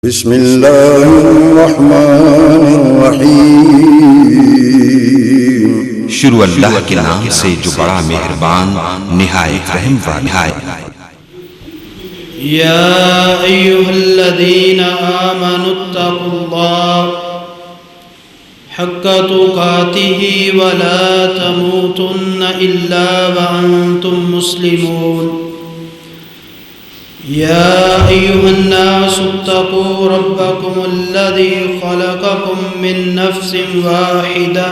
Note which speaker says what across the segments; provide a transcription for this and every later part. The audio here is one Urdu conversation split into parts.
Speaker 1: بسم اللہ الرحمن الرحیم۔
Speaker 2: شروع اللہ کے نام سے جو بڑا مہربان نہایت رحم والا ہے۔
Speaker 3: یا ایھا الذین آمنوا اتقوا اللہ حق تقاتہ ولا تموتن الا وانتم مسلمون۔ يا أيها الناس اتقوا ربكم الذي خلقكم من نفس واحدة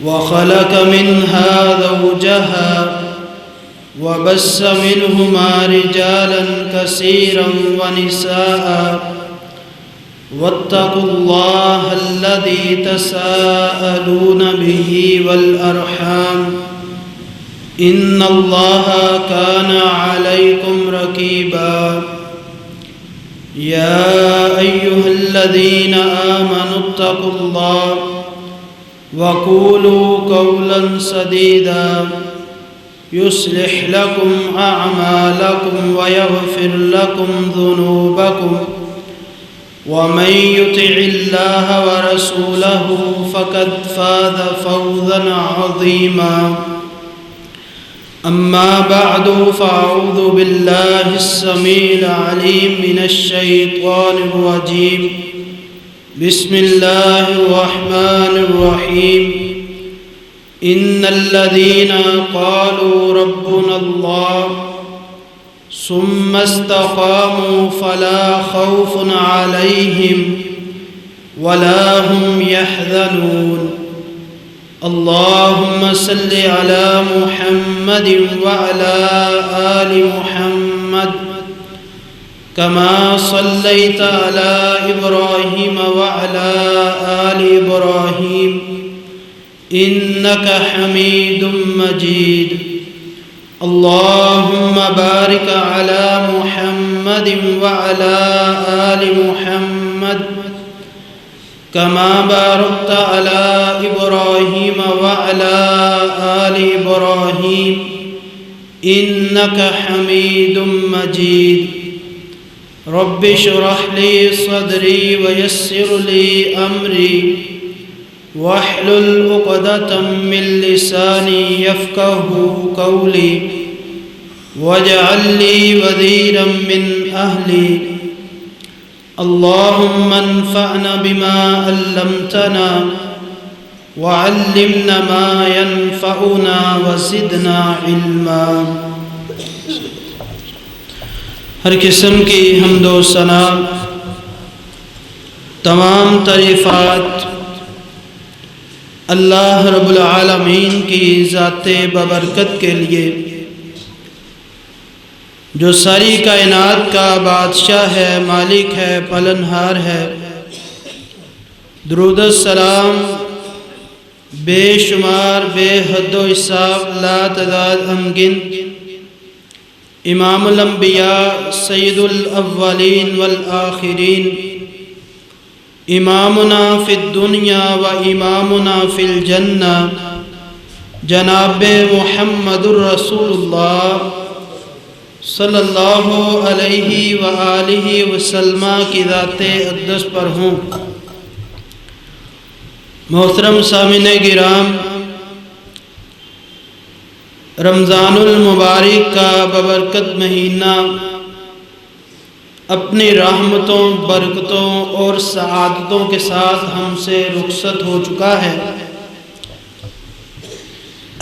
Speaker 3: وخلق منها زوجها وبث منهما رجالا كثيرا ونساء واتقوا الله الذي تساءلون به والأرحام إن الله كان عليكم رقيبا۔ يا أيها الذين آمنوا اتقوا الله وقولوا قولا سديدا يصلح لكم أعمالكم ويغفر لكم ذنوبكم ومن يطع الله ورسوله فقد فاز فوزا عظيما۔ أما بعد فأعوذ بالله السميع العليم من الشيطان الرجيم بسم الله الرحمن الرحيم إن الذين قالوا ربنا الله ثم استقاموا فلا خوف عليهم ولا هم يحزنون۔ اللهم صل على محمد وعلى آل محمد كما صليت على إبراهيم وعلى آل إبراهيم إنك حميد مجيد۔ اللهم بارك على محمد وعلى آل محمد كما باركت على إبراهيم وعلى آل إبراهيم إنك حميد مجيد۔ رب اشرح لي صدري ويسر لي أمري واحلل عقدة من لساني يفقهوا قولي واجعل لي وزيرا من أهلي اللهم انفعنا بما علمتنا وعلمنا ما ينفعنا وزدنا علما۔ ہر قسم کی حمد و ثنا، تمام تعریفات اللہ رب العالمین کی ذات ببرکت کے لیے جو ساری کائنات کا بادشاہ ہے، مالک ہے، پالنہار ہے۔ درود السلام بے شمار بے حد و حساب لا تعداد ہمگن امام الانبیاء سید الاولین والآخرین، امامنا فی الدنیا و امامنا فی الجنہ، جناب محمد الرسول اللہ صلی اللہ علیہ وآلہ وسلم کی ذات اقدس پر ہوں۔ محترم سامعین گرام، رمضان المبارک کا ببرکت مہینہ اپنی رحمتوں، برکتوں اور سعادتوں کے ساتھ ہم سے رخصت ہو چکا ہے۔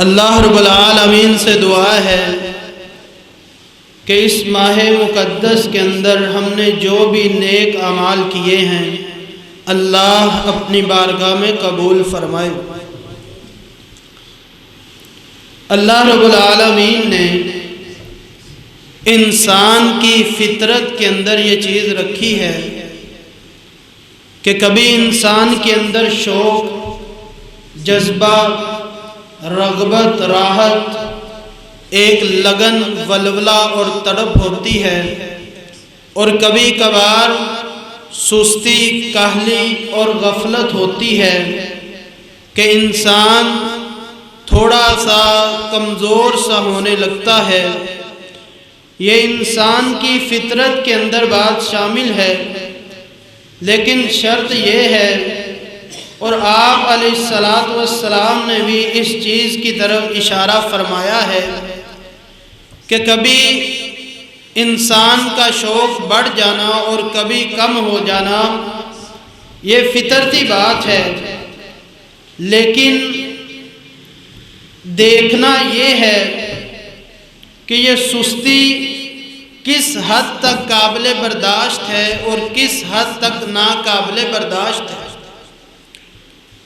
Speaker 3: اللہ رب العالمین سے دعا ہے کہ اس ماہ مقدس کے اندر ہم نے جو بھی نیک اعمال کیے ہیں اللہ اپنی بارگاہ میں قبول فرمائے۔ اللہ رب العالمین نے انسان کی فطرت کے اندر یہ چیز رکھی ہے کہ کبھی انسان کے اندر شوق، جذبہ، رغبت، راحت، ایک لگن، ولولہ اور تڑپ ہوتی ہے، اور کبھی کبھار سستی، کاہلی اور غفلت ہوتی ہے کہ انسان تھوڑا سا کمزور سا ہونے لگتا ہے، یہ انسان کی فطرت کے اندر بات شامل ہے، لیکن شرط یہ ہے، اور آپ علیہ الصلاۃ والسلام نے بھی اس چیز کی طرف اشارہ فرمایا ہے کہ کبھی انسان کا شوق بڑھ جانا اور کبھی کم ہو جانا یہ فطرتی بات ہے، لیکن دیکھنا یہ ہے کہ یہ سستی کس حد تک قابل برداشت ہے اور کس حد تک ناقابل برداشت ہے۔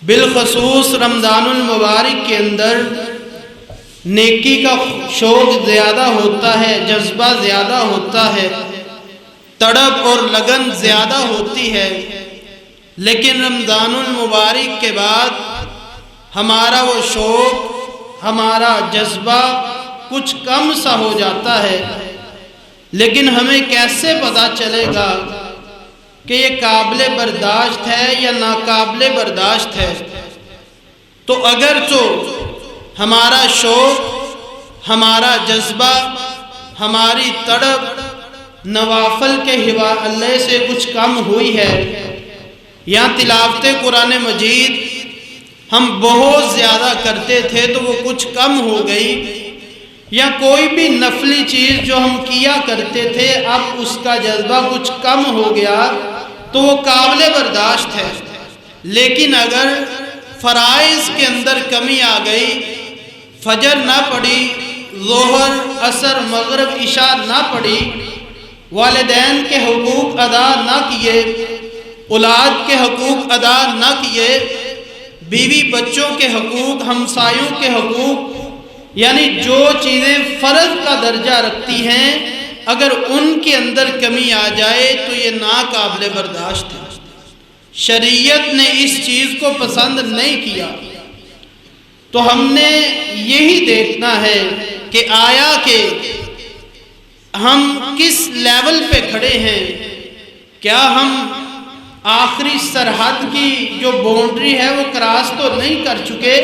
Speaker 3: بالخصوص رمضان المبارک کے اندر نیکی کا شوق زیادہ ہوتا ہے، جذبہ زیادہ ہوتا ہے، تڑپ اور لگن زیادہ ہوتی ہے، لیکن رمضان المبارک کے بعد ہمارا وہ شوق، ہمارا جذبہ کچھ کم سا ہو جاتا ہے۔ لیکن ہمیں کیسے پتہ چلے گا کہ یہ قابل برداشت ہے یا ناقابل برداشت ہے؟ تو اگر تو ہمارا شوق، ہمارا جذبہ، ہماری تڑپ نوافل کے حوالے سے کچھ کم ہوئی ہے، یا تلاوت قرآن مجید ہم بہت زیادہ کرتے تھے تو وہ کچھ کم ہو گئی، یا کوئی بھی نفلی چیز جو ہم کیا کرتے تھے اب اس کا جذبہ کچھ کم ہو گیا، تو وہ قابل برداشت ہے۔ لیکن اگر فرائض کے اندر کمی آ گئی، فجر نہ پڑھی، ظہر، عصر، مغرب، عشاء نہ پڑھی، والدین کے حقوق ادا نہ کیے، اولاد کے حقوق ادا نہ کیے، بیوی بچوں کے حقوق، ہمسایوں کے حقوق، یعنی جو چیزیں فرض کا درجہ رکھتی ہیں اگر ان کے اندر کمی آ جائے تو یہ ناقابل برداشت ہے۔ شریعت نے اس چیز کو پسند نہیں کیا۔ تو ہم نے یہی دیکھنا ہے کہ آیا کہ ہم کس لیول پہ کھڑے ہیں، کیا ہم آخری سرحد کی جو باؤنڈری ہے وہ کراس تو نہیں کر چکے؟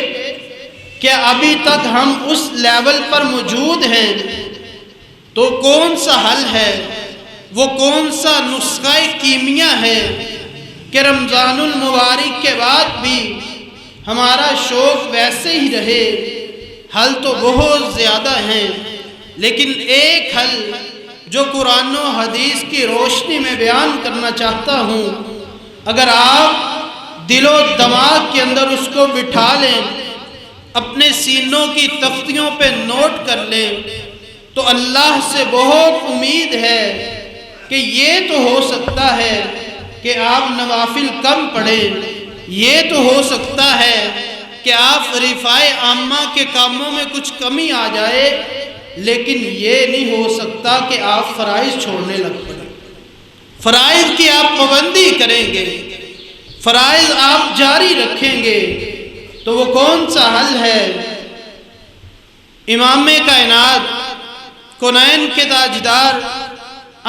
Speaker 3: کیا ابھی تک ہم اس لیول پر موجود ہیں؟ تو کون سا حل ہے، وہ کون سا نسخہ کیمیا ہے کہ رمضان المبارک کے بعد بھی ہمارا شوق ویسے ہی رہے؟ حل تو بہت زیادہ ہیں، لیکن ایک حل جو قرآن و حدیث کی روشنی میں بیان کرنا چاہتا ہوں، اگر آپ دل و دماغ کے اندر اس کو بٹھا لیں، اپنے سینوں کی تختیوں پہ نوٹ کر لیں، تو اللہ سے بہت امید ہے کہ یہ تو ہو سکتا ہے کہ آپ نوافل کم پڑھیں، یہ تو ہو سکتا ہے کہ آپ رفاع عامہ کے کاموں میں کچھ کمی آ جائے، لیکن یہ نہیں ہو سکتا کہ آپ فرائض چھوڑنے لگ پڑیں۔ فرائض کی آپ پابندی کریں گے، فرائض آپ جاری رکھیں گے، تو وہ کون سا حل ہے؟ امام کائنات، کونین کے تاجدار،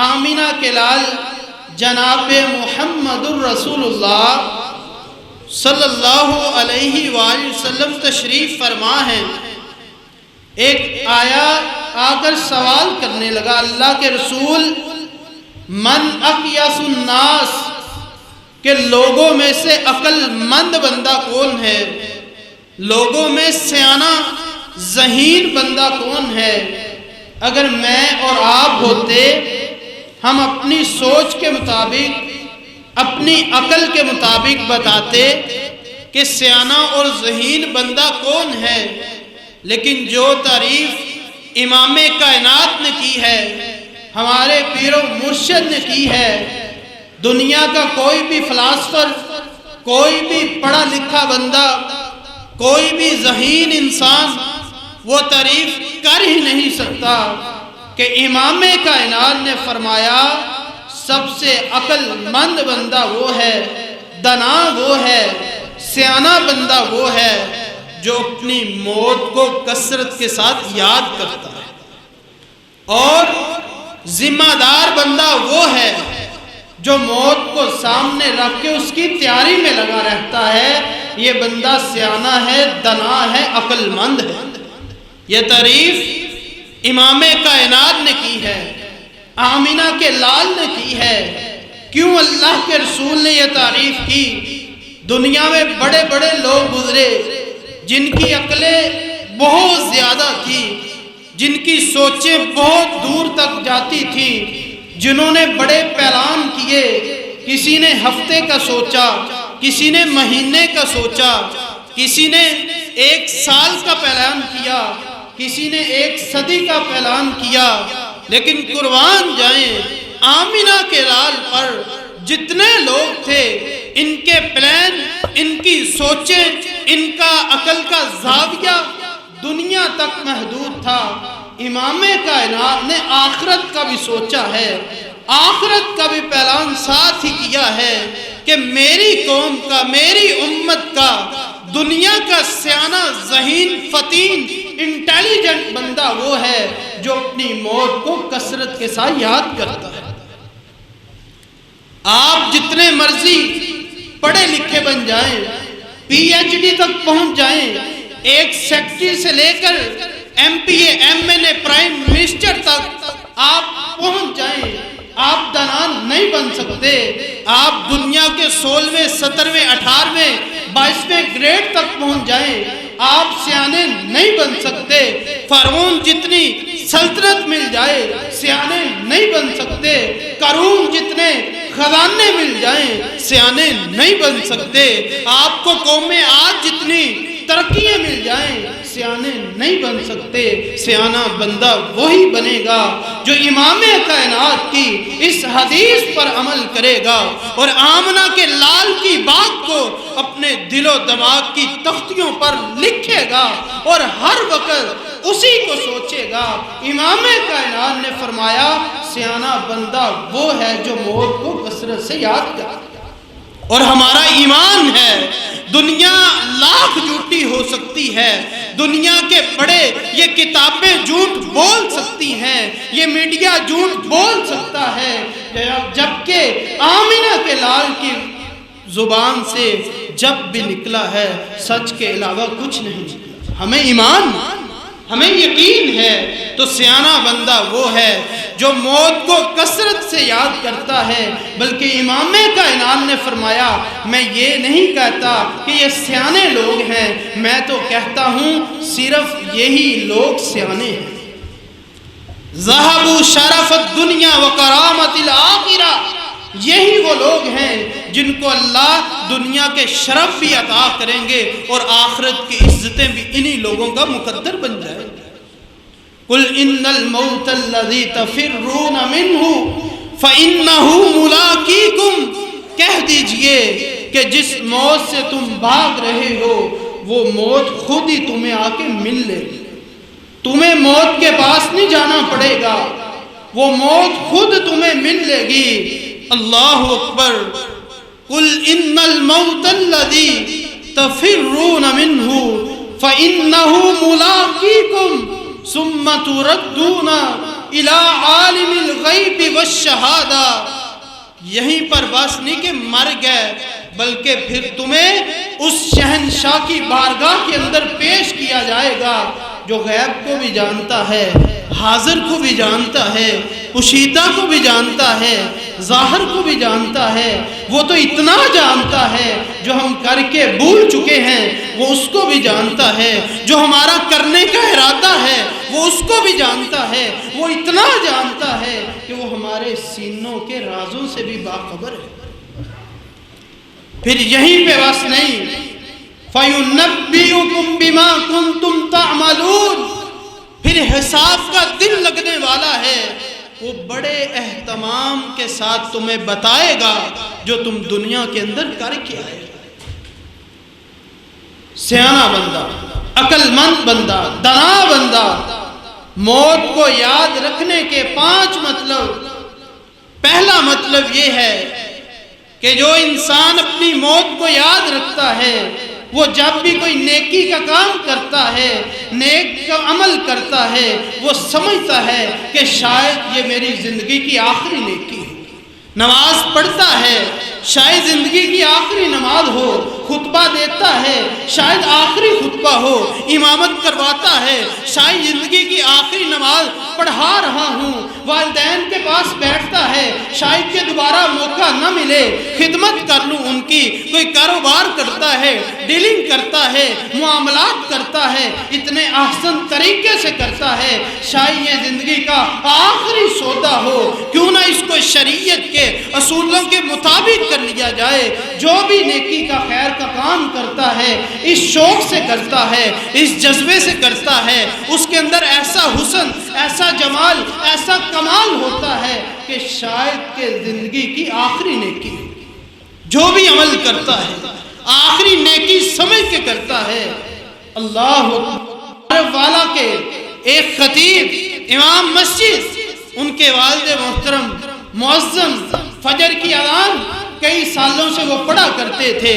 Speaker 3: آمینہ کے لال جناب محمد الرسول اللہ صلی اللہ علیہ وآلہ وسلم تشریف فرما ہیں۔ ایک آیا آ کر سوال کرنے لگا، اللہ کے رسول، من اقیس الناس، کہ لوگوں میں سے عقل مند بندہ کون ہے، لوگوں میں سیانہ ذہین بندہ کون ہے؟ اگر میں اور آپ ہوتے، ہم اپنی سوچ کے مطابق، اپنی عقل کے مطابق بتاتے کہ سیانہ اور ذہین بندہ کون ہے، لیکن جو تعریف امام کائنات نے کی ہے، ہمارے پیر و مرشد نے کی ہے، دنیا کا کوئی بھی فلاسفر، کوئی بھی پڑھا لکھا بندہ، کوئی بھی ذہین انسان وہ تعریف کر ہی نہیں سکتا کہ امام کائنات نے فرمایا سب سے عقل مند بندہ وہ ہے، دانا وہ ہے، سیانہ بندہ وہ ہے جو اپنی موت کو کثرت کے ساتھ یاد کرتا ہے، اور ذمہ دار بندہ وہ ہے جو موت کو سامنے رکھ کے اس کی تیاری میں لگا رہتا ہے۔ یہ بندہ سیانہ ہے، دانا ہے، عقل مند ہے۔ یہ تعریف امام کائنات نے کی ہے، آمینہ کے لال نے کی ہے۔ کیوں اللہ کے رسول نے یہ تعریف کی؟ دنیا میں بڑے بڑے لوگ گزرے جن کی عقلیں بہت زیادہ تھی، جن کی سوچیں بہت دور تک جاتی تھیں، جنہوں نے بڑے پلان کیے۔ کسی نے ہفتے کا سوچا، کسی نے مہینے کا سوچا، کسی نے 1 سال کا پلان کیا، کسی نے 1 صدی کا پلان کیا۔ لیکن قربان جائیں آمینہ کے لال پر جتنے لوگ تھے، ان کے پلان، ان کی سوچیں، ان کا عقل کا زاویہ دنیا تک محدود تھا۔ امام کائنات نے آخرت کا بھی سوچا ہے، آخرت کا بھی پلان ساتھ ہی کیا ہے کہ میری قوم کا، میری امت کا، دنیا کا سیانہ، ذہین، فطین، انٹیلیجنٹ بندہ وہ ہے جو اپنی موت کو کثرت کے ساتھ یاد کرتا ہے۔ آپ جتنے مرضی پڑھے لکھے بن جائیں، پی ایچ ڈی تک پہنچ جائیں، ایک سیکٹری سے لے کر ایم پی اے، ایم این اے، پرائم منسٹر تک آپ پہنچ جائیں، آپ دانان نہیں بن سکتے۔ آپ دنیا کے 16ویں، 17ویں، 18ویں، 22ویں گریڈ تک پہنچ جائیں، آپ سیانے نہیں بن سکتے۔ فرعون جتنی سلطنت مل جائے سیانے نہیں بن سکتے۔ قارون جتنے خزانے مل جائیں سیانے نہیں بن سکتے۔ آپ کو قوم عاد جتنی ترقیاں مل جائیں سیانے نہیں بن سکتے۔ سیانہ بندہ وہی بنے گا جو امام کائنات کی اس حدیث پر عمل کرے گا اور آمنہ کے لال کی بات کو اپنے دل و دماغ کی تختیوں پر لکھے گا اور ہر وقت اسی کو سوچے گا۔ امام کائنات نے فرمایا سیانہ بندہ وہ ہے جو موت کو کثرت سے یاد کرے۔ اور ہمارا ایمان ہے دنیا لاکھ جھوٹی ہو سکتی ہے، دنیا کے بڑے یہ کتابیں جھوٹ بول سکتی ہیں، یہ میڈیا جھوٹ بول سکتا ہے، جبکہ آمینہ کے لال کی زبان سے جب بھی نکلا ہے سچ کے علاوہ کچھ نہیں نکلا۔ ہمیں ایمان، ہمیں یقین ہے تو سیانہ بندہ وہ ہے جو موت کو کثرت سے یاد کرتا ہے۔ بلکہ امام کائنات نے فرمایا میں یہ نہیں کہتا کہ یہ سیانے لوگ ہیں، میں تو کہتا ہوں صرف یہی لوگ سیانے ہیں۔ ذہبوا شرف الدنیا وکرامت الآخرہ، یہی وہ لوگ ہیں جن کو اللہ دنیا کے شرف بھی عطا کریں گے اور آخرت کی عزتیں بھی انہی لوگوں کا مقدر بن جائیں گے۔ قل ان الموت الذی تفرون منہ فانہ ملاقیکم، کہہ دیجئے کہ جس موت سے تم بھاگ رہے ہو وہ موت خود ہی تمہیں آ کے مل لے گی۔ تمہیں موت کے پاس نہیں جانا پڑے گا، وہ موت خود تمہیں مل لے گی۔ اللہ اکبر۔ قل ان الموت الذی تفرون منہ فانہ ملاقیکم ثم تردون الی عالم الغیب والشہادہ، یہیں پر بس نہیں کہ مر گئے بلکہ پھر تمہیں اس شہنشاہ کی بارگاہ کے اندر پیش کیا جائے گا جو غیب کو بھی جانتا ہے، حاضر کو بھی جانتا ہے، پوشیدہ کو بھی جانتا ہے، ظاہر کو بھی جانتا ہے۔ وہ تو اتنا جانتا ہے جو ہم کر کے بھول چکے ہیں وہ اس کو بھی جانتا ہے، جو ہمارا کرنے کا ارادہ ہے وہ اس کو بھی جانتا ہے، وہ اتنا جانتا ہے کہ وہ ہمارے سینوں کے رازوں سے بھی باخبر ہے۔ پھر یہیں پہ بس نہیں، فَيُنَبِّئُكُم بِمَا كُنتُمْ تَعْمَلُونَ، پھر حساب کا دن لگنے والا ہے، وہ بڑے اہتمام کے ساتھ تمہیں بتائے گا جو تم دنیا کے اندر کر کے آئے۔ سیانہ بندہ، عقل مند بندہ، دانا بندہ موت کو یاد رکھنے کے 5 مطلب۔ پہلا مطلب یہ ہے کہ جو انسان اپنی موت کو یاد رکھتا ہے وہ جب بھی کوئی نیکی کا کام کرتا ہے، نیک کا عمل کرتا ہے، وہ سمجھتا ہے کہ شاید یہ میری زندگی کی آخری نیکی ہے۔ نماز پڑھتا ہے، شاید زندگی کی آخری نماز ہو، خطبہ دیتا ہے، شاید آخری خطبہ ہو، امامت کرواتا ہے، شاید زندگی کی آخری نماز پڑھا رہا ہوں، والدین کے پاس بیٹھتا ہے، شاید کہ دوبارہ موقع نہ ملے، خدمت کر لوں ان کی، کوئی کاروبار کرتا ہے، ڈیلنگ کرتا ہے، معاملات کرتا ہے، اتنے احسن طریقے سے کرتا ہے، شاید یہ زندگی کا آخری سودا ہو، کیوں نہ اس کو شریعت کے اصولوں کے مطابق کر لیا جائے۔ جو بھی نیکی کا خیر کا کام کرتا ہے اس شوق سے کرتا ہے، اس جذبے سے کرتا ہے، اس کے اندر ایسا حسن، ایسا جمال، ایسا کمال ہوتا ہے کہ شاید کہ زندگی کی آخری نیکی جو بھی عمل کرتا ہے آخری نیکی سمجھ کے کرتا ہے۔ اللہ اکبر والا کے ایک خطیب امام مسجد، ان کے والد محترم مؤذن فجر کی اذان کئی سالوں سے وہ پڑھا کرتے تھے،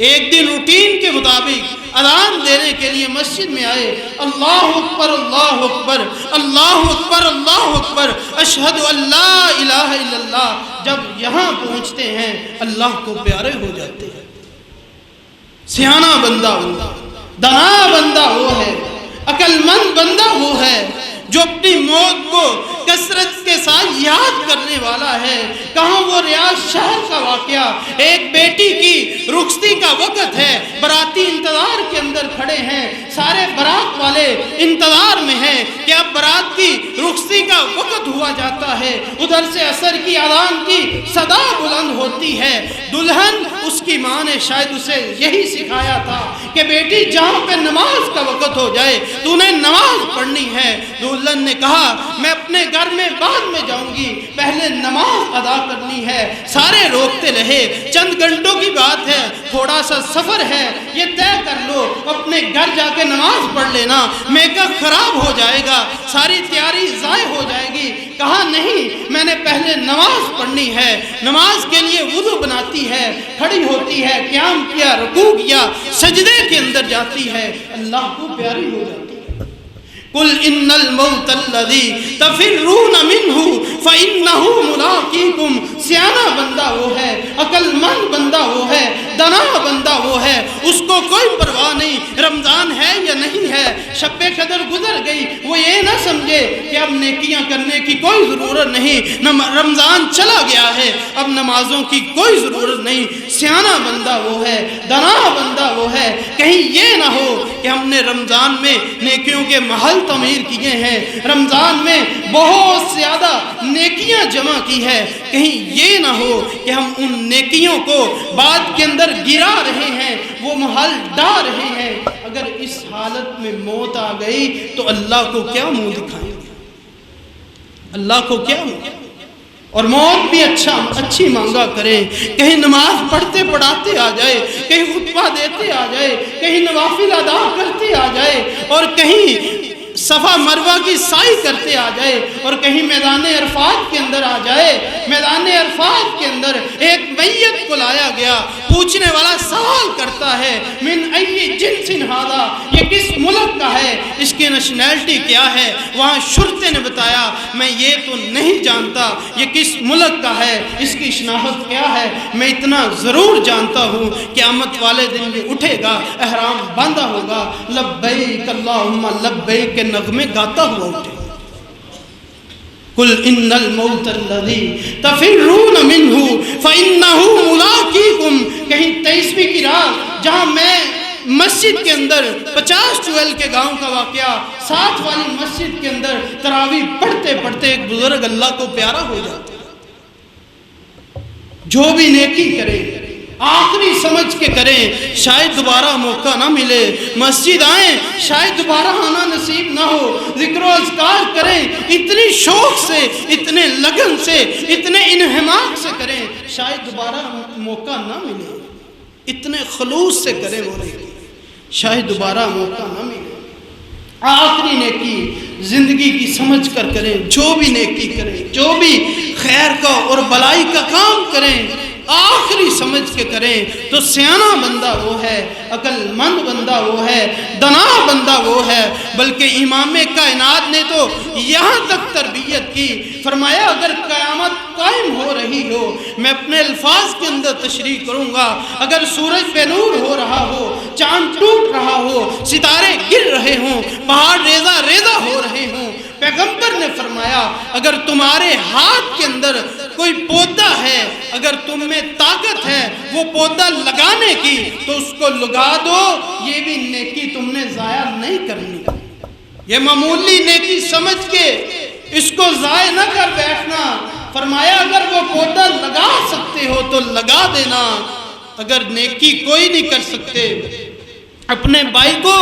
Speaker 3: ایک دن روٹین کے مطابق اذان دینے کے لیے مسجد میں آئے، اللہ اکبر اللہ اکبر اللہ اکبر اللہ اکبر اشہد ان لا الہ الا اللہ، جب یہاں پہنچتے ہیں اللہ کو پیارے ہو جاتے ہیں۔ سیانہ بندہ وہ، دانا بندہ وہ ہے، عقل مند بندہ وہ ہے جو اپنی موت کو کثرت کے ساتھ یاد کرنے والا ہے۔ کہاں وہ ریاض شہر کا واقعہ، ایک بیٹی کی رخصتی کا وقت ہے، باراتی انتظار کے اندر کھڑے ہیں، سارے برات والے انتظار میں ہیں کہ اب برات کی رخصتی کا وقت ہوا جاتا ہے، ادھر سے عصر کی اذان کی صدا بلند ہوتی ہے۔ دلہن، اس کی ماں نے شاید اسے یہی سکھایا تھا کہ بیٹی جہاں پہ نماز کا وقت ہو جائے تو نے نماز پڑھنی ہے۔ دلہن نے کہا میں اپنے گھر میں بعد میں جاؤں گی، پہلے نماز ادا کرنی ہے۔ سارے روکتے رہے، چند گھنٹوں کی بات ہے، تھوڑا سا سفر ہے، یہ طے کر لو اپنے گھر جا کے نماز پڑھ لینا، میک اپ خراب ہو جائے گا، ساری تیاری ضائع ہو جائے گی۔ کہا نہیں، میں نے پہلے نماز پڑھنی ہے۔ نماز کے لیے وضو بناتی ہے، کھڑی ہوتی ہے، قیام کیا، رکوع کیا، سجدے کے اندر جاتی ہے، اللہ کو پیاری ہو جاتی ہے۔ قل ان الموت الذی تفرون منہ فانہ ملاقیکم، سیانہ بندہ وہ ہے، عقل مند بندہ وہ ہے، دانا بندہ وہ ہے، اس کو کوئی پرواہ نہیں رمضان ہے یا نہیں ہے، شب قدر گزر گئی، وہ یہ نہ سمجھے کہ اب نیکیاں کرنے کی کوئی ضرورت نہیں، رمضان چلا گیا ہے اب نمازوں کی کوئی ضرورت نہیں۔ سیانہ بندہ وہ ہے، دانا بندہ وہ ہے، کہیں یہ نہ ہو کہ ہم نے رمضان میں نیکیوں کے محل تعمیر کیے ہیں، رمضان میں بہت زیادہ نیکیاں جمع کی ہے، کہیں یہ نہ ہو کہ ہم ان نیکیوں کو بعد کے اندر گرا رہے ہیں، وہ محل ڈا رہے ہیں۔ اگر اس حالت میں موت آ گئی تو اللہ کو کیا منہ دکھائیں گے، اللہ کو کیا منہ؟ اور موت بھی اچھی مانگا کریں، کہیں نماز پڑھتے پڑھاتے آ جائے، کہیں خطبہ دیتے آ جائے، کہیں نوافل ادا کرتے آ جائے، اور کہیں صفا مروہ کی سعی کرتے آ جائے، اور کہیں میدان عرفات کے اندر آ جائے۔ میدان عرفات کے اندر ایک میت کو لایا گیا، پوچھنے والا سوال کرتا ہے من ای جنس ھذا، یہ کس ملک کا ہے، اس کی نیشنلٹی کیا ہے؟ وہاں شرطے نے بتایا میں یہ تو نہیں جانتا یہ کس ملک کا ہے، اس کی شناخت کیا ہے، میں اتنا ضرور جانتا ہوں قیامت والے دن بھی اٹھے گا، احرام باندھا ہوگا، لبیک اللہم لبیک کے نغمے گاتا ہوا اٹھے۔ قل ان الموت الذی تفرون منہ فانہ ملاقیکم، کہیں 23ویں کی رات جہاں میں مسجد کے اندر 50 کے گاؤں کا واقعہ، 7 والی مسجد کے اندر تراویح پڑھتے پڑھتے ایک بزرگ اللہ کو پیارا ہو جاتا ہے۔ جو بھی نیکی کرے آخری سمجھ کے کریں، شاید دوبارہ موقع نہ ملے، مسجد آئیں شاید دوبارہ آنا نصیب نہ ہو، ذکر و اذکار کریں اتنی شوق سے، اتنے لگن سے، اتنے انہماک سے کریں، شاید دوبارہ موقع نہ ملے، اتنے خلوص سے کریں وہ نیکی، شاید دوبارہ موقع نہ ملے۔ آخری نیکی زندگی کی سمجھ کر کریں، جو بھی نیکی کریں، جو بھی خیر کا اور بلائی کا کام کریں، آخری سمجھ کے کریں تو سیانا بندہ وہ ہے، عقل مند بندہ وہ ہے، دنا بندہ وہ ہے۔ بلکہ امام کائنات نے تو یہاں تک تربیت کی، فرمایا اگر قیامت قائم ہو رہی ہو، میں اپنے الفاظ کے اندر تشریح کروں گا، اگر سورج بے نور ہو رہا ہو، چاند ٹوٹ رہا ہو، ستارے گر رہے ہوں، پہاڑ ریزہ ریزہ ہو رہے ہوں، پیغمبر نے فرمایا اگر تمہارے ہاتھ کے اندر کوئی پودا ہے، اگر تم میں طاقت ہے وہ پودا لگانے کی تو اس کو لگا دو، یہ بھی نیکی تم نے ضائع نہیں کرنی۔ یہ معمولی نیکی سمجھ کے اس کو ضائع نہ کر بیٹھنا۔ فرمایا اگر وہ پودا لگا سکتے ہو تو لگا دینا، اگر نیکی کوئی نہیں کر سکتے اپنے بھائی کو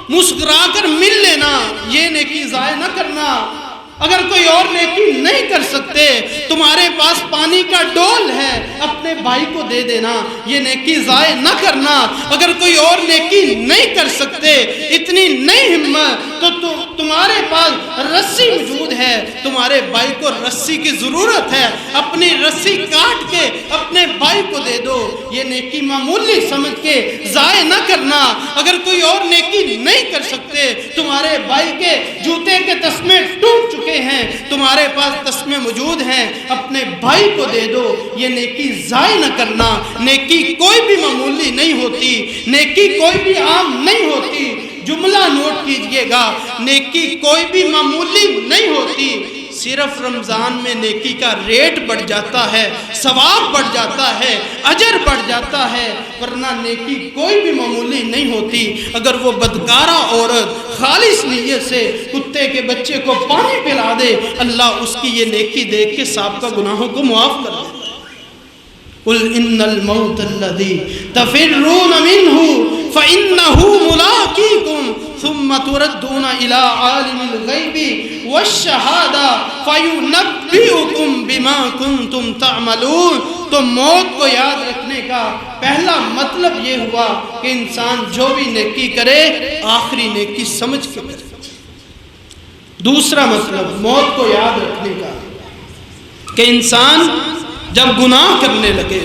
Speaker 3: مسکرا کر مل لینا، یہ نیکی ضائع نہ کرنا۔ اگر کوئی اور نیکی نہیں کر سکتے، تمہارے پاس پانی کا ڈول ہے، اپنے بھائی کو دے دینا، یہ نیکی ضائع نہ کرنا۔ اگر کوئی اور نیکی نہیں کر سکتے، اتنی نہیں ہمت، تو تمہارے پاس رسی موجود ہے، تمہارے بھائی کو رسی کی ضرورت ہے، اپنی رسی کاٹ کے اپنے بھائی کو دے دو، یہ نیکی معمولی سمجھ کے ضائع نہ کرنا۔ اگر کوئی اور نیکی نہیں کر سکتے، تمہارے بھائی کے جوتے کے تسمے ٹوٹ چکے ہیں، تمہارے پاس تسمے موجود ہیں، اپنے بھائی کو دے دو، یہ نیکی ضائع نہ کرنا۔ نیکی کوئی بھی معمولی نہیں ہوتی، نیکی کوئی بھی عام نہیں ہوتی۔ جملہ نوٹ کیجئے گا، نیکی کوئی بھی معمولی نہیں ہوتی، صرف رمضان میں نیکی کا ریٹ بڑھ جاتا ہے، ثواب بڑھ جاتا ہے، اجر بڑھ جاتا ہے، ورنہ نیکی کوئی بھی معمولی نہیں ہوتی۔ اگر وہ بدکارہ عورت خالص نیت سے کتے کے بچے کو پانی پلا دے، اللہ اس کی یہ نیکی دیکھ کے سابقہ گناہوں کو معاف کر دے۔ قُلْ إِنَّ الْمَوْتَ الَّذِي تَفِرُّونَ مِنْهُ فَإِنَّهُ مُلَاقِيكُمْ ثُمَّ تُرَدُّونَ إِلَىٰ عَالِمِ الْغَيْبِ وَالشَّهَادَةِ فَيُنَبِّئُكُمْ بِمَا كُنْتُمْ تَعْمَلُونَ۔ تو موت کو یاد رکھنے کا پہلا مطلب یہ ہوا کہ انسان جو بھی نیکی کرے آخری نیکی سمجھ کے کرے۔ دوسرا مطلب موت کو یاد رکھنے کا کہ انسان جب گناہ کرنے لگے،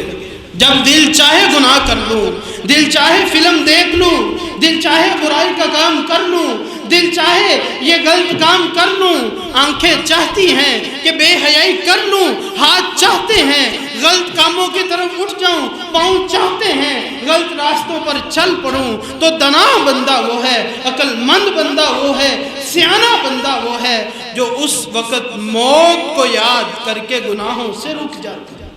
Speaker 3: جب دل چاہے گناہ کر لوں، دل چاہے فلم دیکھ لوں، دل چاہے برائی کا کام کر لوں، دل چاہے یہ غلط کام کر لوں، آنکھیں چاہتی ہیں کہ بے حیائی کر لوں، ہاتھ چاہتے ہیں غلط کاموں کی طرف اٹھ جاؤں، پاؤں چاہتے ہیں غلط راستوں پر چل پڑوں، تو دنا بندہ وہ ہے، عقل مند بندہ وہ ہے، سیانا بندہ وہ ہے جو اس وقت موت کو یاد کر کے گناہوں سے رک جاتا ہے،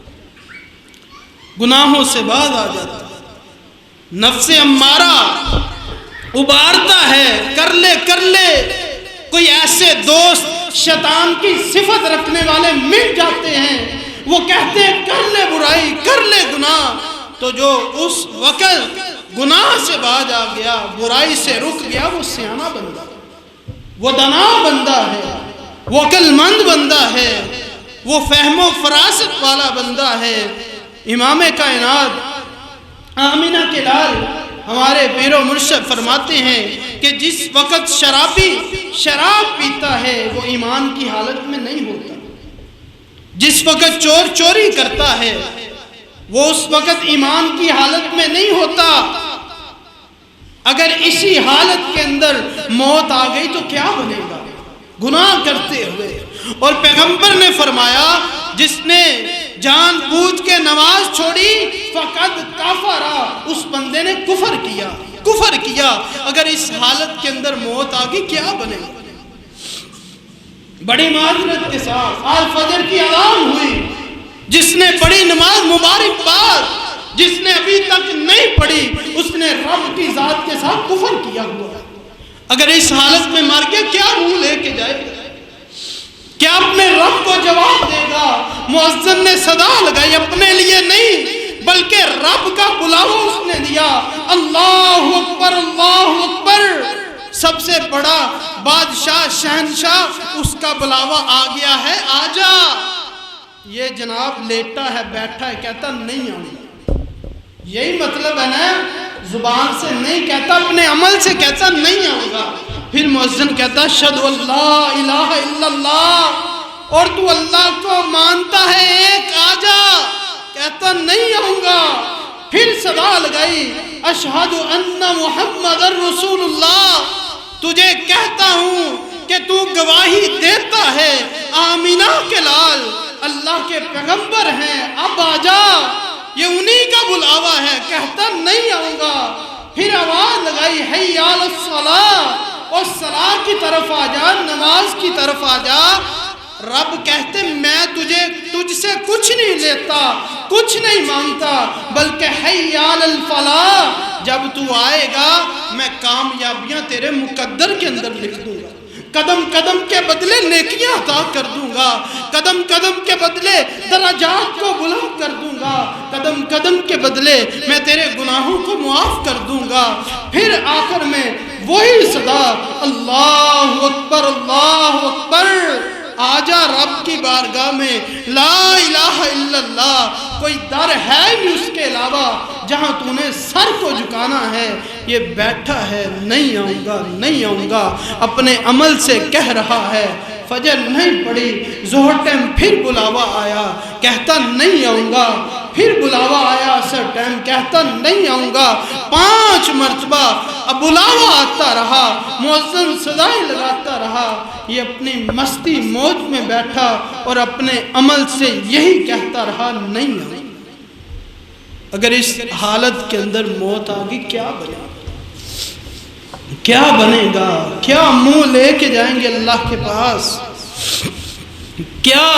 Speaker 3: گناہوں سے باز آ جاتا ہے۔ نفس امارہ ابارتا ہے، کر لے، کوئی ایسے دوست شیطان کی صفت رکھنے والے مل جاتے ہیں، وہ کہتے ہیں کر لے برائی، کر لے گناہ، تو جو اس وقت گناہ سے باز آ گیا، برائی سے رک گیا، وہ سیانا بندہ، وہ دنا بندہ ہے، وہ عقل مند بندہ ہے، وہ فہم و فراست والا بندہ ہے۔ امام کائنات آمینہ کے لال ہمارے پیر و مرشد فرماتے ہیں کہ جس وقت شرابی شراب پیتا ہے وہ ایمان کی حالت میں نہیں ہوتا، جس وقت چور چوری کرتا ہے وہ اس وقت ایمان کی حالت میں نہیں ہوتا۔ اگر اسی حالت کے اندر موت آ گئی تو کیا بنے گا؟ گناہ کرتے ہوئے۔ اور پیغمبر نے فرمایا جس نے جان بوجھ کے نماز چھوڑی فقد کفرا، اس بندے نے کفر کیا۔ اگر اس حالت کے اندر موت آ گئی کیا بنے گا؟ بڑی معذرت کے ساتھ آج فجر کی اذان ہوئی، جس نے پڑھی نماز مبارکباد، جس نے ابھی تک نہیں پڑھی اس نے رب کی ذات کے ساتھ کفر کیا ہوا ہے۔ اگر اس حالت میں مر گیا کیا منہ لے کے جائے گا؟ کیا اپنے رب کو جواب دے گا؟ مؤذن نے صدا لگائی، اپنے لیے نہیں بلکہ رب کا بلاوا اس نے دیا، اللہ اکبر اللہ اکبر، سب سے بڑا بادشاہ شہنشاہ اس کا بلاوا آ گیا ہے، آجا۔ یہ جناب لیٹا ہے بیٹھا ہے، کہتا نہیں آؤں گا، یہی مطلب ہے نا، زبان سے نہیں کہتا، اپنے عمل سے کہتا نہیں آؤں گا۔ پھر مؤذن کہتا اشہد اللہ الہ الا اللہ، اور تو اللہ کو مانتا ہے ایک، آجا۔ کہتا نہیں آؤں گا. پھر صدا لگائی اشہد ان محمد رسول اللہ، تجھے کہتا ہوں کہ تو گواہی دیتا ہے آمینہ کے لال اللہ کے پیغمبر ہیں، اب آجا، یہ انہی کا بلاوا ہے. کہتا نہیں آؤں گا. پھر آواز لگائی حی علی الصلاۃ، اور صلاح کی طرف آ جا، نماز کی طرف آ جا. رب کہتے میں تجھ سے کچھ نہیں لیتا، کچھ نہیں مانگتا، بلکہ حی علی الفلاح، جب تو آئے گا میں کامیابیاں تیرے مقدر کے اندر لکھ دوں گا، قدم قدم کے بدلے نیکیاں عطا کر دوں گا، قدم قدم کے بدلے درجات کو بلند کر دوں گا، قدم قدم کے بدلے میں تیرے گناہوں کو معاف کر دوں گا. پھر آخر میں وہی صدا اللہ اکبر اللہ اکبر. آجا رب کی بارگاہ میں، لا الہ الا اللہ، کوئی در ہے نہیں اس کے علاوہ جہاں تو نے سر کو جھکانا ہے. یہ بیٹھا ہے نہیں آؤں گا نہیں آؤں گا، اپنے عمل سے کہہ رہا ہے. فجر نہیں پڑی، ظہر ٹائم پھر بلاوا آیا، کہتا نہیں آؤں گا. پھر بلاوا آیا عصر ٹائم، کہتا نہیں آؤں گا. 5 مرتبہ اب بلاوا آتا رہا، مؤذن صدائیں لگاتا رہا. یہ اپنی مستی موج میں بیٹھا اور اپنے عمل سے یہی کہتا رہا نہیں آؤں. اگر اس حالت کے اندر موت آگی کیا بنے گا؟ کیا بنے گا؟ کیا منہ لے کے جائیں گے اللہ کے پاس؟ کیا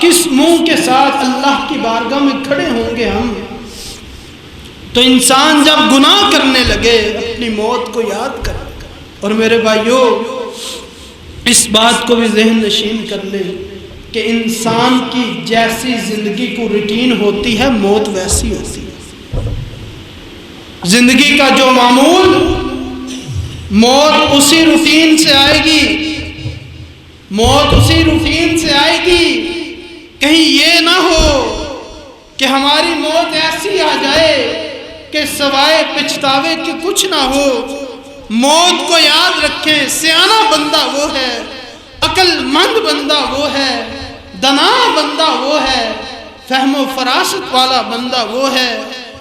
Speaker 3: کس منہ کے ساتھ اللہ کی بارگاہ میں کھڑے ہوں گے ہم؟ تو انسان جب گناہ کرنے لگے اپنی موت کو یاد کر. اور میرے بھائیوں اس بات کو بھی ذہن نشین کر لیں کہ انسان کی جیسی زندگی کو روٹین ہوتی ہے، موت ویسی ہوتی ہے. زندگی کا جو معمول، موت اسی روٹین سے آئے گی، موت اسی روٹین سے آئے گی. کہیں یہ نہ ہو کہ ہماری موت ایسی آ جائے کہ سوائے پچھتاوے کی کچھ نہ ہو. موت کو یاد رکھیں، سیانہ بندہ وہ ہے، عقل مند بندہ وہ ہے، دنا بندہ وہ ہے، فہم و فراست والا بندہ وہ ہے.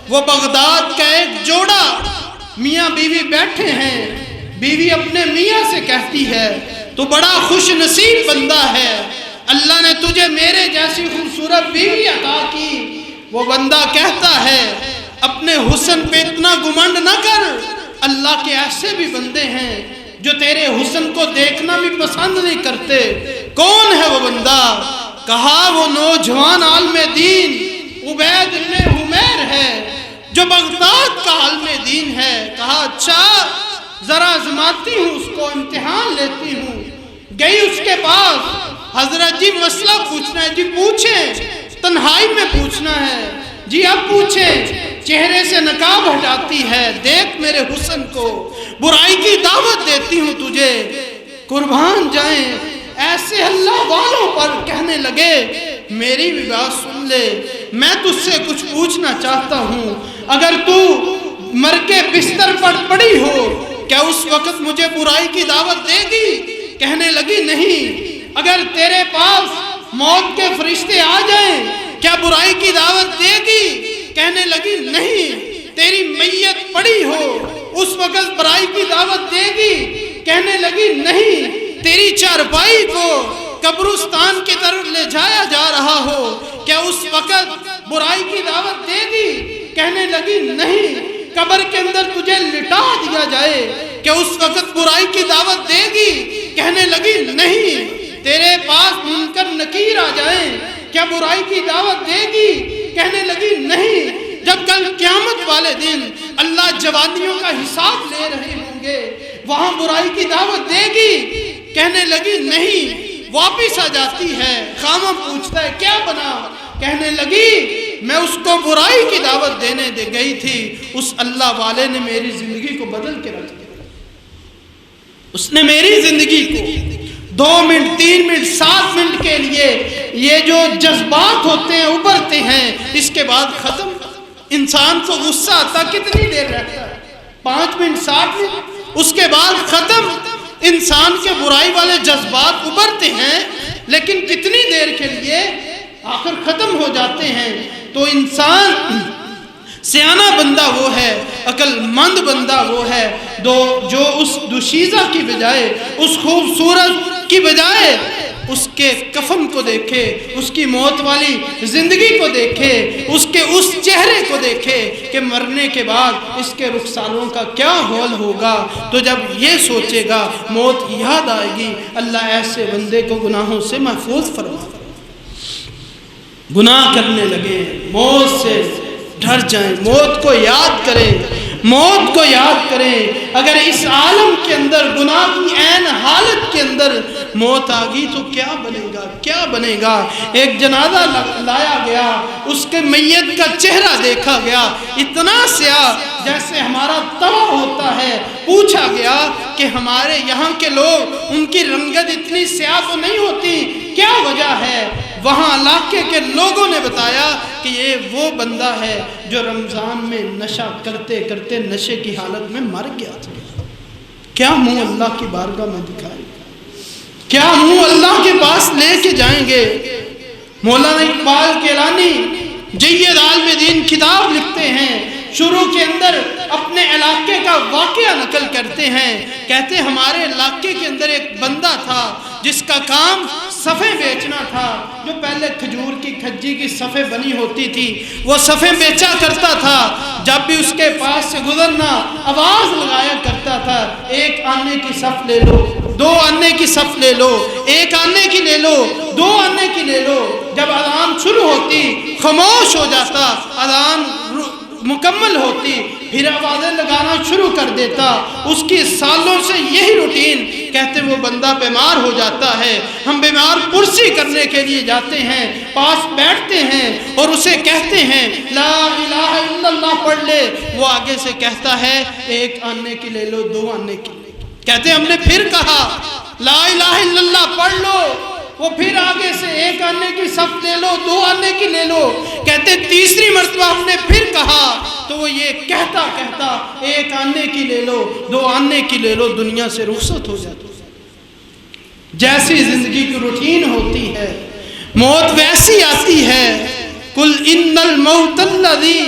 Speaker 3: وہ بغداد کا ایک جوڑا میاں بیوی بیٹھے ہیں، بیوی اپنے میاں سے کہتی ہے تو بڑا خوش نصیب بندہ ہے، اللہ نے تجھے میرے جیسی خوبصورت بیوی عطا کی. وہ بندہ کہتا ہے اپنے حسن پہ اتنا گمنڈ نہ کر، اللہ کے ایسے بھی بندے ہیں جو تیرے حسن کو دیکھنا بھی پسند نہیں کرتے. کون ہے وہ بندہ؟ کہا وہ نوجوان عالم دین عبید بن حمیر ہے جو بغداد کا عالم دین ہے. کہا اچھا ذرا آزماتی ہوں، اس کو امتحان لیتی ہوں. گئی اس کے پاس، حضرت جی مسئلہ پوچھنا ہے. جی پوچھیں، تنہائی میں پوچھنا ہے. جی اب پوچھیں. چہرے سے نقاب ہٹاتی ہے، دیکھ میرے حسن کو، برائی کی دعوت دیتی ہوں تجھے. قربان جائیں ایسے اللہ والوں پر. کہنے لگے میری بھی بات سن لے، میں تجھ سے کچھ پوچھنا چاہتا ہوں. اگر تو مر کے بستر پر پڑی ہو کیا اس وقت مجھے برائی کی دعوت دے گی؟ کہنے لگی نہیں. اگر تیرے پاس موت کے فرشتے آ جائیں کیا برائی کی دعوت دے گی؟ کہنے لگی نہیں. تیری میت پڑی ہو اس وقت برائی کی دعوت دے گی؟ کہنے لگی نہیں. تیری چارپائی کو قبرستان کی طرف لے جایا جا رہا ہو کیا اس وقت برائی کی دعوت دے گی؟ کہنے لگی نہیں. قبر کے اندر تجھے لٹا دیا جائے کہ اس وقت برائی کی دعوت دے گی؟ کہنے لگی نہیں. تیرے پاس منکر نکیر آ جائیں کیا برائی کی دعوت دے گی؟ کہنے لگی نہیں. جب کل قیامت والے دن اللہ جوانیوں کا حساب لے رہے ہوں گے وہاں برائی کی دعوت دے گی؟ کہنے لگی نہیں. واپس آ جاتی ہے، خامہ پوچھتا ہے کیا بنا؟ کہنے لگی میں اس کو برائی کی دعوت دینے دے گئی تھی، اس اللہ والے نے میری زندگی کو بدل کے رکھ دیا. اس نے میری زندگی کو 2 منٹ 3 منٹ 7 منٹ کے لیے یہ جو جذبات ہوتے ہیں ابھرتے ہیں، اس کے بعد ختم. انسان کو غصہ آتا کتنی دیر رہتا ہے؟ 5 منٹ 7 منٹ، اس کے بعد ختم. انسان کے برائی والے جذبات ابھرتے ہیں لیکن کتنی دیر کے لیے، آخر ختم ہو جاتے ہیں. تو انسان سیانہ بندہ وہ ہے، عقل مند بندہ وہ ہے جو اس دوشیزہ کی بجائے، اس خوبصورت کی بجائے اس کے کفن کو دیکھے، اس کی موت والی زندگی کو دیکھے، اس کے اس چہرے کو دیکھے کہ مرنے کے بعد اس کے رخساروں کا کیا حال ہوگا، تو جب یہ سوچے گا موت یاد آئے گی۔ اللہ ایسے بندے کو گناہوں سے محفوظ فرما۔ گناہ کرنے لگے، موت سے ڈر جائیں، موت کو یاد کریں، موت کو یاد کریں۔ اگر اس عالم کے اندر گناہ کی عین حالت کے اندر موت آ گئی تو کیا بنے گا، کیا بنے گا؟ ایک جنازہ لایا گیا، اس کے میت کا چہرہ دیکھا گیا، اتنا سیاہ جیسے ہمارا توا ہوتا ہے۔ پوچھا گیا کہ ہمارے یہاں کے لوگ، ان کی رنگت اتنی سیاہ تو نہیں ہوتی، کیا وجہ ہے؟ وہاں علاقے کے لوگوں نے بتایا کہ یہ وہ بندہ ہے جو رمضان میں نشہ کرتے کرتے نشے کی حالت میں مر گیا تھا۔ کیا منہ اللہ کی بارگاہ میں دکھائیں گے؟ کیا منہ اللہ کے پاس لے کے جائیں گے؟ مولانا اقبال کیلانی جید عالم دین کتاب لکھتے ہیں، شروع کے اندر اپنے علاقے کا واقعہ نقل کرتے ہیں، کہتے ہیں ہمارے علاقے کے اندر ایک بندہ تھا جس کا کام صفیں بیچنا تھا۔ جو پہلے کھجور کی کھجی کی صفیں بنی ہوتی تھی وہ صفیں بیچا کرتا تھا۔ جب بھی اس کے پاس سے گزرنا آواز لگایا کرتا تھا، ایک آنے کی صف لے لو، دو آنے کی صف لے لو، ایک آنے کی لے لو، دو آنے کی لے لو۔ جب اذان شروع ہوتی خاموش ہو جاتا، اذان مکمل ہوتی پھر آوازیں لگانا شروع کر دیتا۔ اس کی سالوں سے یہی روٹین، کہتے وہ بندہ بیمار ہو جاتا ہے، ہم بیمار پرسی کرنے کے لیے جاتے ہیں، پاس بیٹھتے ہیں اور اسے کہتے ہیں لا الہ الا اللہ پڑھ لے، وہ آگے سے کہتا ہے ایک آنے کی لے لو، دو آنے کی۔ کہتے ہم نے پھر کہا لا الہ الا اللہ پڑھ لو، وہ پھر آگے سے ایک آنے کی صف لے لو، دو آنے کی لے لو۔ کہتے تیسری مرتبہ ہم نے پھر کہا تو وہ یہ کہتا ایک آنے کی لے لو، دو آنے کی لے لو، دنیا سے رخصت ہو جاتا۔ جیسی زندگی کی روٹین ہوتی ہے موت ویسی آتی ہے۔ قل ان الموت الذی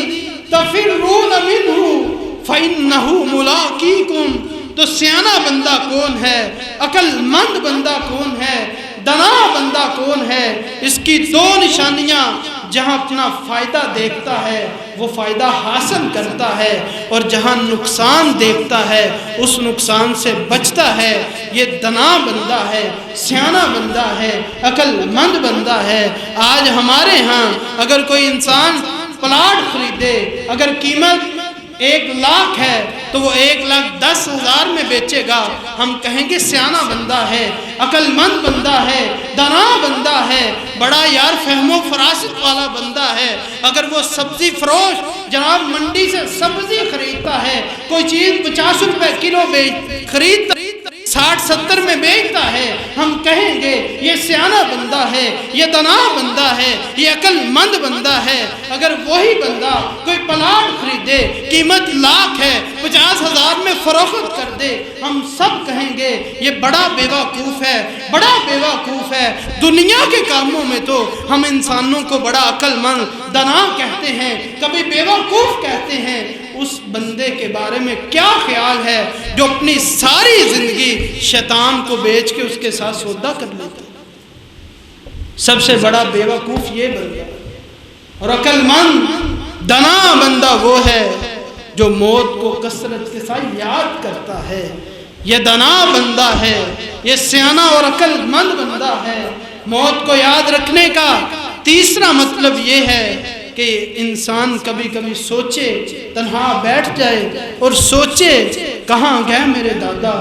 Speaker 3: تفرون منہ فانہ ملاقیکم۔ تو سیانہ بندہ کون ہے، عقل مند بندہ کون ہے، دنا بندہ کون ہے؟ اس کی دو نشانیاں، جہاں اپنا فائدہ دیکھتا ہے وہ فائدہ حاصل کرتا ہے، اور جہاں نقصان دیکھتا ہے اس نقصان سے بچتا ہے۔ یہ دنا بندہ ہے، سیانہ بندہ ہے، عقل مند بندہ ہے۔ آج ہمارے ہاں اگر کوئی انسان پلاٹ خریدے، اگر قیمت 1,00,000 ہے تو وہ 1,10,000 میں بیچے گا، ہم کہیں گے سیانہ بندہ ہے، عقل مند بندہ ہے، دانا بندہ ہے، بڑا یار فہم و فراست والا بندہ ہے۔ اگر وہ سبزی فروش جناب منڈی سے سبزی خریدتا ہے، کوئی چیز 50 روپے کلو خریدتا 60-70 میں بیچتا ہے، ہم کہیں گے یہ سیانہ بندہ ہے، یہ دانا بندہ ہے، یہ عقل مند بندہ ہے۔ اگر وہی بندہ کوئی پلاٹ خریدے، قیمت 1,00,000 ہے، 50,000 میں فروخت کر دے، ہم سب کہیں گے یہ بڑا بیوقوف ہے، بڑا بیوقوف ہے۔ دنیا کے کاموں میں تو ہم انسانوں کو بڑا عقل مند دانا کہتے ہیں، کبھی بیوقوف کہتے ہیں۔ اس بندے کے بارے میں کیا خیال ہے جو اپنی ساری زندگی شیطان کو بیچ کے اس کے ساتھ سودا کر لیتا ہے؟ سب سے بڑا بیوقوف یہ بندہ، اور عقل مند دانا بندہ وہ ہے جو موت کو کثرت کے ساتھ یاد کرتا ہے۔ یہ دانا بندہ ہے، یہ سیانہ اور عقل مند بندہ ہے۔ موت کو یاد رکھنے کا تیسرا مطلب یہ ہے کہ انسان کبھی کبھی سوچے، تنہا بیٹھ جائے اور سوچے کہاں گئے میرے دادا،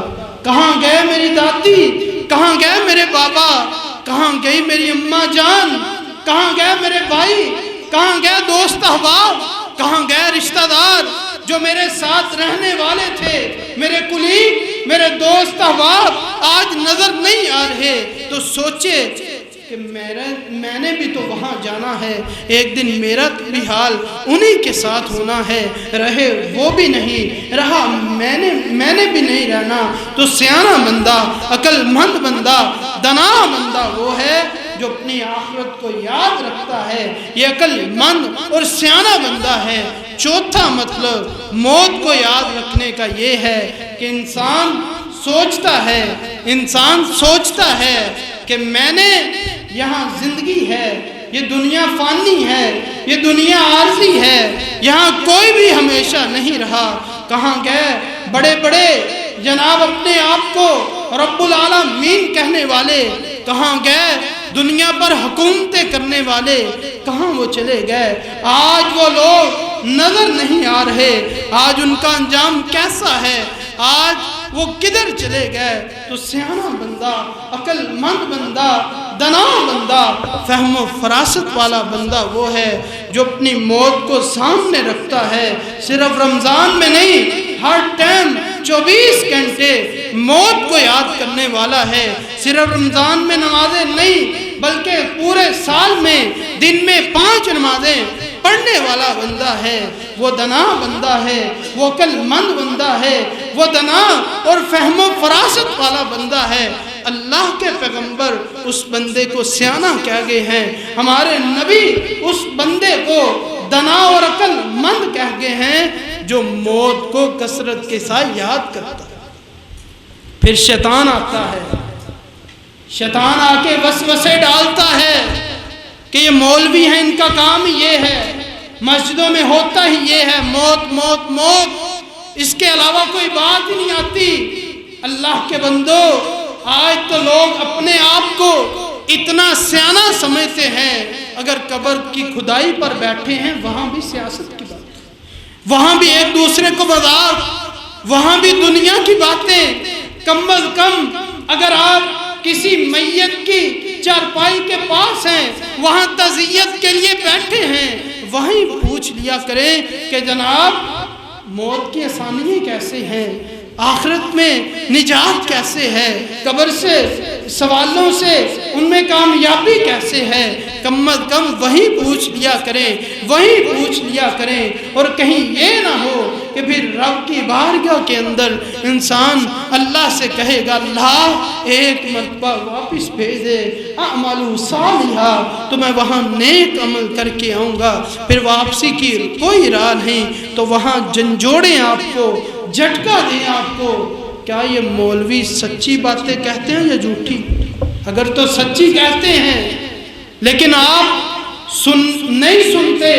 Speaker 3: کہاں گئے میری دادی، کہاں گئے میرے بابا، کہاں گئی میری اماں جان، کہاں گئے میرے بھائی، کہاں گئے دوست احباب، کہاں گئے رشتہ دار جو میرے ساتھ رہنے والے تھے، میرے کلیگ، میرے دوست احباب آج نظر نہیں آ رہے۔ تو سوچے کہ میں نے بھی تو وہاں جانا ہے، ایک دن میرا بھی حال انہی کے ساتھ ہونا ہے، رہے وہ بھی نہیں رہا، میں نے بھی نہیں رہنا۔ تو سیانہ بندہ، عقل مند بندہ، دانا بندہ وہ ہے جو اپنی آخرت کو یاد رکھتا ہے یہ عقل مند اور سیانہ بندہ ہے۔ چوتھا مطلب موت کو یاد رکھنے کا یہ ہے کہ انسان سوچتا ہے کہ میں نے یہاں زندگی ہے، یہ دنیا فانی ہے، یہ دنیا عارضی ہے، یہاں کوئی بھی ہمیشہ نہیں رہا۔ کہاں گئے بڑے بڑے جناب اپنے آپ کو رب العالمین کہنے والے؟ کہاں گئے دنیا پر حکومتیں کرنے والے؟ کہاں وہ چلے گئے؟ آج وہ لوگ نظر نہیں آ رہے، آج ان کا انجام کیسا ہے، آج وہ کدھر چلے گئے؟ تو سیانہ بندہ، عقل مند بندہ، دنا بندہ، فہم و فراست والا بندہ وہ ہے جو اپنی موت کو سامنے رکھتا ہے۔ صرف رمضان میں نہیں، ہر ٹائم 24 گھنٹے موت کو یاد کرنے والا ہے۔ صرف رمضان میں نمازیں نہیں بلکہ پورے سال میں دن میں 5 نمازیں پڑھنے والا بندہ ہے۔ وہ دنا بندہ ہے، وہ عقل مند بندہ ہے، وہ دنا اور فہم و فراست والا بندہ ہے۔ اللہ کے پیغمبر اس بندے کو سیانہ کہہ گئے ہیں، ہمارے نبی اس بندے کو دنا اور عقل مند کہہ گئے ہیں جو موت کو کثرت کے ساتھ یاد کرتا ہے۔ پھر شیطان آتا ہے، شیطان آ کے وسوسے ڈالتا ہے کہ یہ مولوی ہیں، ان کا کام یہ ہے، مسجدوں میں ہوتا ہی یہ ہے، موت موت موت، اس کے علاوہ کوئی بات ہی نہیں آتی۔ اللہ کے بندو، آج تو لوگ اپنے آپ کو اتنا سیانہ سمجھتے ہیں، اگر قبر کی کھدائی پر بیٹھے ہیں وہاں بھی سیاست کی بات، وہاں بھی ایک دوسرے کو مذاق، وہاں بھی دنیا کی باتیں۔ کم از کم اگر آپ کسی میت کی چارپائی کے پاس ہیں، وہاں تعزیت کے لیے بیٹھے ہیں، وہیں پوچھ لیا کریں کہ جناب موت کی آسانیاں کیسے ہیں، آخرت میں نجات کیسے ہے، قبر سے سوالوں سے ان میں کامیابی کیسے ہے۔ کم از کم وہیں پوچھ لیا کریں، وہیں پوچھ لیا کریں، اور کہیں یہ نہ ہو کہ پھر رب کی بارگاہ کے اندر انسان اللہ سے کہے گا اللہ ایک مرتبہ واپس بھیجے، اعملوا صالحا، تو میں وہاں نیک عمل کر کے آؤں گا۔ پھر واپسی کی کوئی راہ نہیں، تو وہاں جھنجھوڑیں آپ کو، جھٹکا دیں آپ کو۔ کیا یہ مولوی سچی باتیں کہتے ہیں یا جھوٹی؟ اگر تو سچی کہتے ہیں لیکن آپ نہیں سنتے،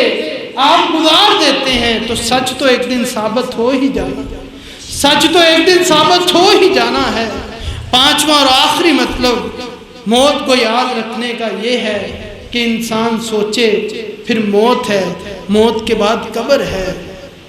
Speaker 3: آپ گزار دیتے ہیں، تو سچ تو ایک دن ثابت ہو ہی جانا، سچ تو ایک دن ثابت ہو ہی جانا ہے۔ پانچواں اور آخری مطلب موت کو یاد رکھنے کا یہ ہے کہ انسان سوچے پھر موت ہے، موت کے بعد قبر ہے،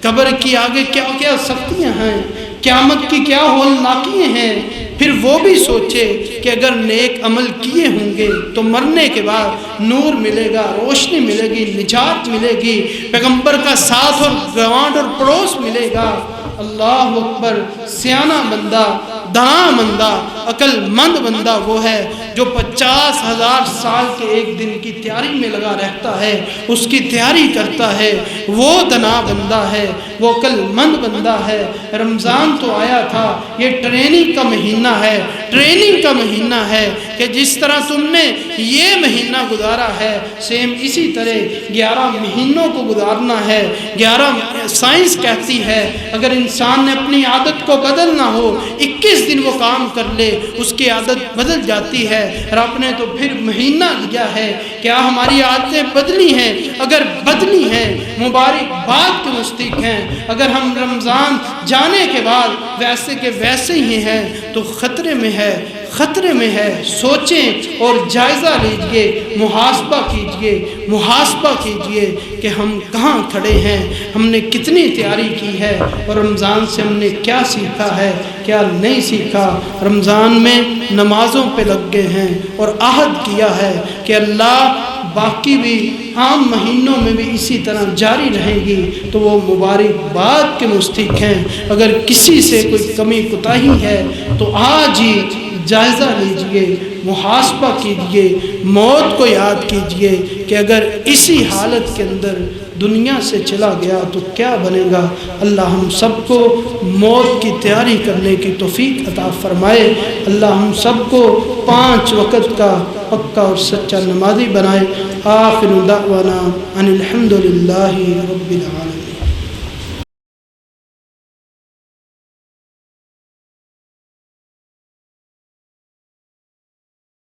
Speaker 3: قبر کی آگے کیا کیا سختیاں ہیں، قیامت کی کیا ہولناکیاں ہیں۔ پھر وہ بھی سوچے کہ اگر نیک عمل کیے ہوں گے تو مرنے کے بعد نور ملے گا، روشنی ملے گی، نجات ملے گی، پیغمبر کا ساتھ اور گوانڈ اور پڑوس ملے گا۔ اللہ اکبر۔ سیانہ بندہ، دانا بندہ، عقل مند بندہ وہ ہے جو 50,000 سال کے ایک دن کی تیاری میں لگا رہتا ہے، اس کی تیاری کرتا ہے، وہ دنا بندہ ہے، وہ عقل مند بندہ ہے۔ رمضان تو آیا تھا، یہ ٹریننگ کا مہینہ ہے، ٹریننگ کا مہینہ ہے کہ جس طرح تم نے یہ مہینہ گزارا ہے سیم اسی طرح 11 مہینوں کو گزارنا ہے۔ 11 سائنس کہتی ہے اگر انسان نے اپنی عادت کو بدلنا ہو، 21 دن وہ کام کر لے، اس کی عادت بدل جاتی ہے۔ رب نے تو پھر مہینہ دیا ہے، کیا ہماری عادتیں بدلی ہیں؟ اگر بدلی ہیں مبارکباد کے مستحق ہیں، اگر ہم رمضان جانے کے بعد ویسے کے ویسے ہی ہیں تو خطرے میں ہے، خطرے میں ہے۔ سوچیں اور جائزہ لیجئے، محاسبہ کیجئے، محاسبہ کیجئے کہ ہم کہاں کھڑے ہیں، ہم نے کتنی تیاری کی ہے اور رمضان سے ہم نے کیا سیکھا ہے، کیا نہیں سیکھا۔ رمضان میں نمازوں پہ لگ گئے ہیں اور عہد کیا ہے کہ اللہ باقی بھی عام مہینوں میں بھی اسی طرح جاری رہے گی، تو وہ مبارکباد کے مستحق ہیں۔ اگر کسی سے کوئی کمی کوتاہی ہے تو آج ہی جائزہ لیجئے، محاسبہ کیجئے، موت کو یاد کیجئے کہ اگر اسی حالت کے اندر دنیا سے چلا گیا تو کیا بنے گا۔ اللہ ہم سب کو موت کی تیاری کرنے کی توفیق عطا فرمائے۔ اللہ ہم سب کو 5 وقت کا پکا اور سچا نمازی بنائے۔ آخر دعوانا ان الحمد للہ رب العالمین۔